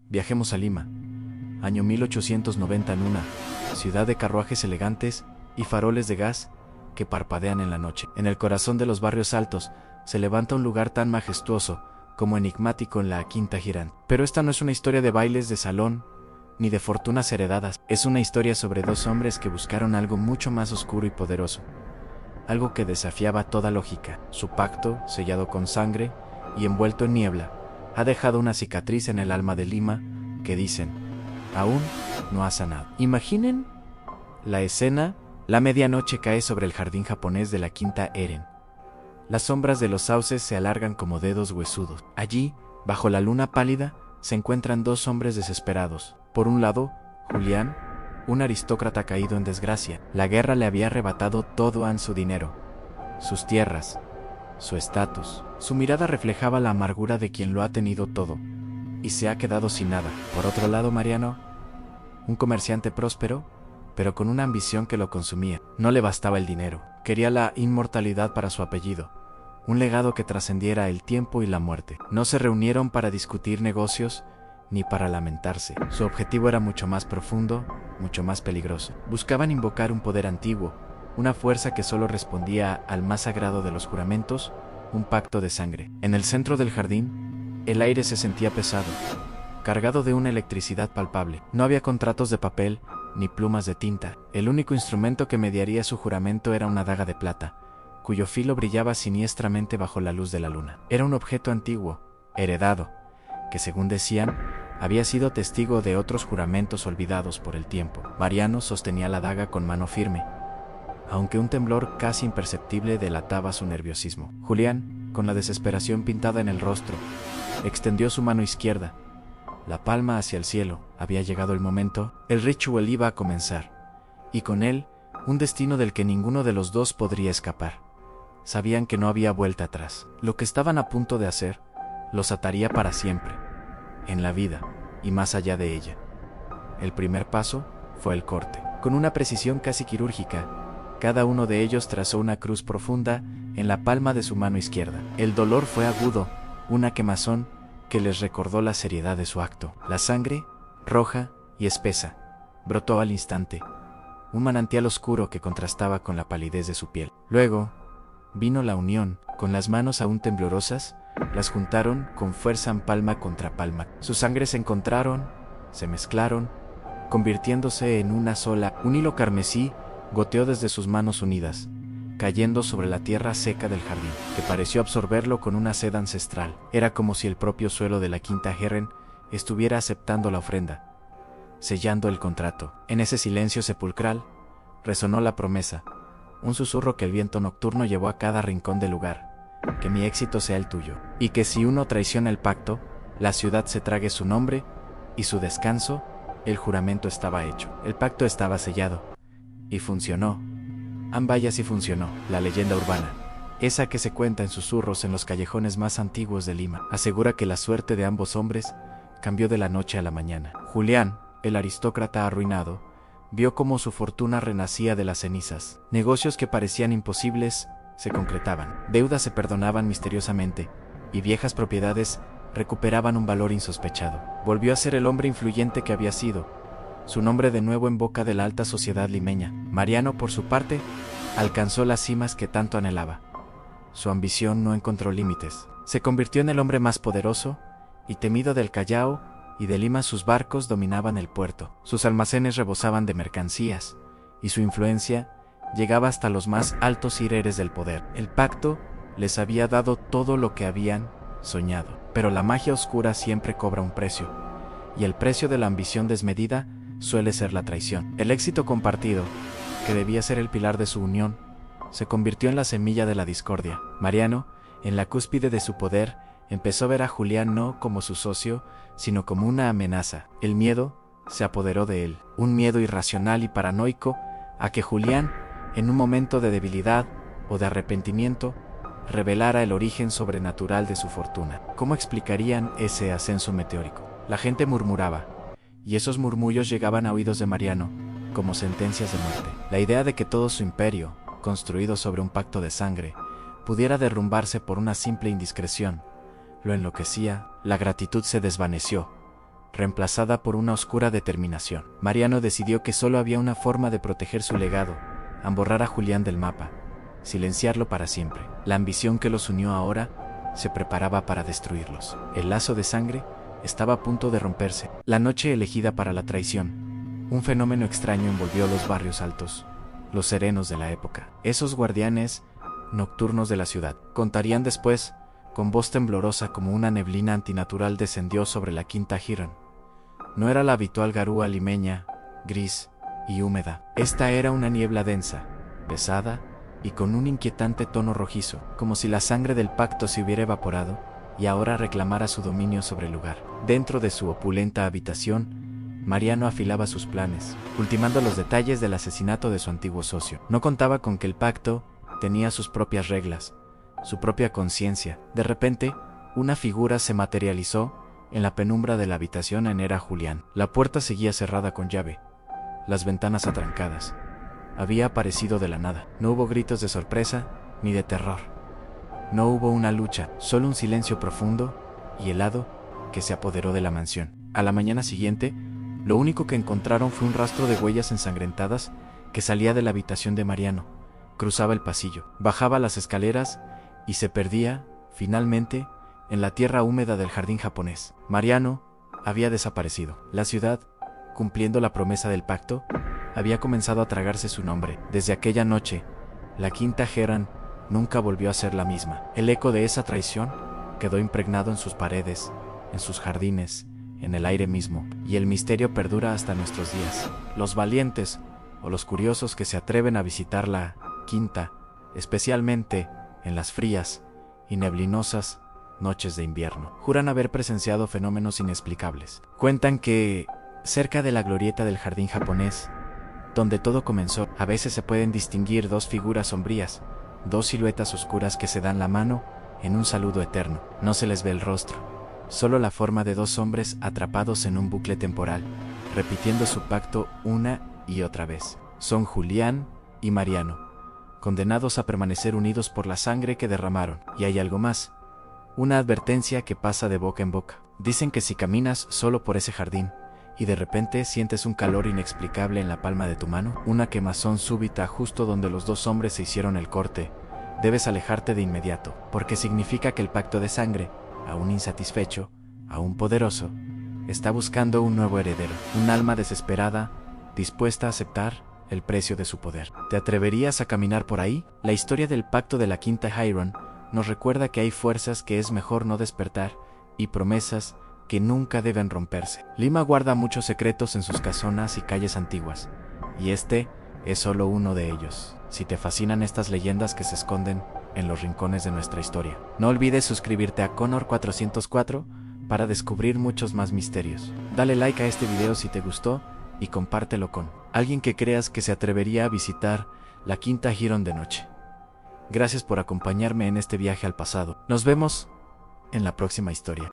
Viajemos a Lima, año 1890, en una ciudad de carruajes elegantes y faroles de gas que parpadean en la noche. En el corazón de los barrios altos se levanta un lugar tan majestuoso como enigmático en la Quinta Girán. Pero esta no es una historia de bailes de salón ni de fortunas heredadas. Es una historia sobre dos hombres que buscaron algo mucho más oscuro y poderoso, algo que desafiaba toda lógica. Su pacto, sellado con sangre y envuelto en niebla, ha dejado una cicatriz en el alma de Lima que, dicen, aún no ha sanado. Imaginen la escena. La medianoche cae sobre el jardín japonés de la Quinta Eren. Las sombras de los sauces se alargan como dedos huesudos. Allí, bajo la luna pálida, se encuentran dos hombres desesperados. Por un lado, Julián, un aristócrata caído en desgracia. La guerra le había arrebatado todo su dinero, sus tierras, su estatus. Su mirada reflejaba la amargura de quien lo ha tenido todo y se ha quedado sin nada. Por otro lado, Mariano, un comerciante próspero, pero con una ambición que lo consumía. No le bastaba el dinero, quería la inmortalidad para su apellido, un legado que trascendiera el tiempo y la muerte. No se reunieron para discutir negocios ni para lamentarse. Su objetivo era mucho más profundo, mucho más peligroso. Buscaban invocar un poder antiguo, una fuerza que solo respondía al más sagrado de los juramentos, un pacto de sangre. En el centro del jardín, el aire se sentía pesado, cargado de una electricidad palpable. No había contratos de papel ni plumas de tinta. El único instrumento que mediaría su juramento era una daga de plata, cuyo filo brillaba siniestramente bajo la luz de la luna. Era un objeto antiguo, heredado, que, según decían, había sido testigo de otros juramentos olvidados por el tiempo. Mariano sostenía la daga con mano firme, aunque un temblor casi imperceptible delataba su nerviosismo. Julián, con la desesperación pintada en el rostro, extendió su mano izquierda, la palma hacia el cielo. Había llegado el momento. El ritual iba a comenzar, y con él, un destino del que ninguno de los dos podría escapar. Sabían que no había vuelta atrás. Lo que estaban a punto de hacer los ataría para siempre, en la vida y más allá de ella. El primer paso fue el corte. Con una precisión casi quirúrgica, cada uno de ellos trazó una cruz profunda en la palma de su mano izquierda. El dolor fue agudo, una quemazón que les recordó la seriedad de su acto. La sangre, roja y espesa, brotó al instante, un manantial oscuro que contrastaba con la palidez de su piel. Luego vino la unión. Con las manos aún temblorosas, las juntaron con fuerza en palma contra palma. Sus sangres se encontraron, se mezclaron, convirtiéndose en una sola. Un hilo carmesí goteó desde sus manos unidas, cayendo sobre la tierra seca del jardín, que pareció absorberlo con una sed ancestral. Era como si el propio suelo de la Quinta Eren estuviera aceptando la ofrenda, sellando el contrato. En ese silencio sepulcral resonó la promesa, un susurro que el viento nocturno llevó a cada rincón del lugar: que mi éxito sea el tuyo, y que si uno traiciona el pacto, la ciudad se trague su nombre y su descanso. El juramento estaba hecho, el pacto estaba sellado, y funcionó. Vaya si funcionó. La leyenda urbana, esa que se cuenta en susurros en los callejones más antiguos de Lima, asegura que la suerte de ambos hombres cambió de la noche a la mañana. Julián, el aristócrata arruinado, vio cómo su fortuna renacía de las cenizas. Negocios que parecían imposibles se concretaban. Deudas se perdonaban misteriosamente, y viejas propiedades recuperaban un valor insospechado. Volvió a ser el hombre influyente que había sido, su nombre de nuevo en boca de la alta sociedad limeña. Mariano, por su parte, alcanzó las cimas que tanto anhelaba. Su ambición no encontró límites. Se convirtió en el hombre más poderoso y temido del Callao, y de Lima sus barcos dominaban el puerto. Sus almacenes rebosaban de mercancías, y su influencia llegaba hasta los más altos hireres del poder. El pacto les había dado todo lo que habían soñado, pero la magia oscura siempre cobra un precio, y el precio de la ambición desmedida suele ser la traición. El éxito compartido, que debía ser el pilar de su unión, se convirtió en la semilla de la discordia. Mariano, en la cúspide de su poder, empezó a ver a Julián no como su socio, sino como una amenaza. El miedo se apoderó de él, un miedo irracional y paranoico a que Julián, en un momento de debilidad o de arrepentimiento, revelara el origen sobrenatural de su fortuna. ¿Cómo explicarían ese ascenso meteórico? La gente murmuraba, y esos murmullos llegaban a oídos de Mariano como sentencias de muerte. La idea de que todo su imperio, construido sobre un pacto de sangre, pudiera derrumbarse por una simple indiscreción, lo enloquecía. La gratitud se desvaneció, reemplazada por una oscura determinación. Mariano decidió que solo había una forma de proteger su legado: borrar a Julián del mapa, silenciarlo para siempre. La ambición que los unió ahora se preparaba para destruirlos. El lazo de sangre estaba a punto de romperse. La noche elegida para la traición. Un fenómeno extraño envolvió los barrios altos, los serenos de la época. Esos guardianes nocturnos de la ciudad. Contarían después, con voz temblorosa como una neblina antinatural descendió sobre la Quinta Girón. No era la habitual garúa limeña, gris y húmeda. Esta era una niebla densa, pesada y con un inquietante tono rojizo, como si la sangre del pacto se hubiera evaporado y ahora reclamara su dominio sobre el lugar. Dentro de su opulenta habitación, Mariano afilaba sus planes, ultimando los detalles del asesinato de su antiguo socio. No contaba con que el pacto tenía sus propias reglas, su propia conciencia. De repente, una figura se materializó en la penumbra de la habitación. Era Julián. La puerta seguía cerrada con llave, las ventanas atrancadas. Había aparecido de la nada. No hubo gritos de sorpresa ni de terror. No hubo una lucha, solo un silencio profundo y helado que se apoderó de la mansión. A la mañana siguiente, lo único que encontraron fue un rastro de huellas ensangrentadas que salía de la habitación de Mariano. Cruzaba el pasillo, bajaba las escaleras y se perdía, finalmente, en la tierra húmeda del jardín japonés. Mariano había desaparecido. La ciudad, cumpliendo la promesa del pacto, había comenzado a tragarse su nombre. Desde aquella noche, la Quinta Girón nunca volvió a ser la misma. El eco de esa traición quedó impregnado en sus paredes, en sus jardines, en el aire mismo, y el misterio perdura hasta nuestros días. Los valientes o los curiosos que se atreven a visitar la Quinta, especialmente en las frías y neblinosas noches de invierno, juran haber presenciado fenómenos inexplicables. Cuentan que, cerca de la glorieta del jardín japonés, donde todo comenzó, a veces se pueden distinguir dos figuras sombrías, dos siluetas oscuras que se dan la mano en un saludo eterno. No se les ve el rostro, solo la forma de dos hombres atrapados en un bucle temporal, repitiendo su pacto una y otra vez. Son Julián y Mariano, condenados a permanecer unidos por la sangre que derramaron. Y hay algo más, una advertencia que pasa de boca en boca. Dicen que si caminas solo por ese jardín y de repente sientes un calor inexplicable en la palma de tu mano, una quemazón súbita justo donde los dos hombres se hicieron el corte, debes alejarte de inmediato, porque significa que el pacto de sangre, aún insatisfecho, aún poderoso, está buscando un nuevo heredero, un alma desesperada, dispuesta a aceptar el precio de su poder. ¿Te atreverías a caminar por ahí? La historia del pacto de la Quinta Girón nos recuerda que hay fuerzas que es mejor no despertar y promesas que nunca deben romperse. Lima guarda muchos secretos en sus casonas y calles antiguas, y este es solo uno de ellos. Si te fascinan estas leyendas que se esconden en los rincones de nuestra historia, no olvides suscribirte a Connor 404 para descubrir muchos más misterios. Dale like a este video si te gustó y compártelo con alguien que creas que se atrevería a visitar la Quinta Girón de noche. Gracias por acompañarme en este viaje al pasado. Nos vemos en la próxima historia.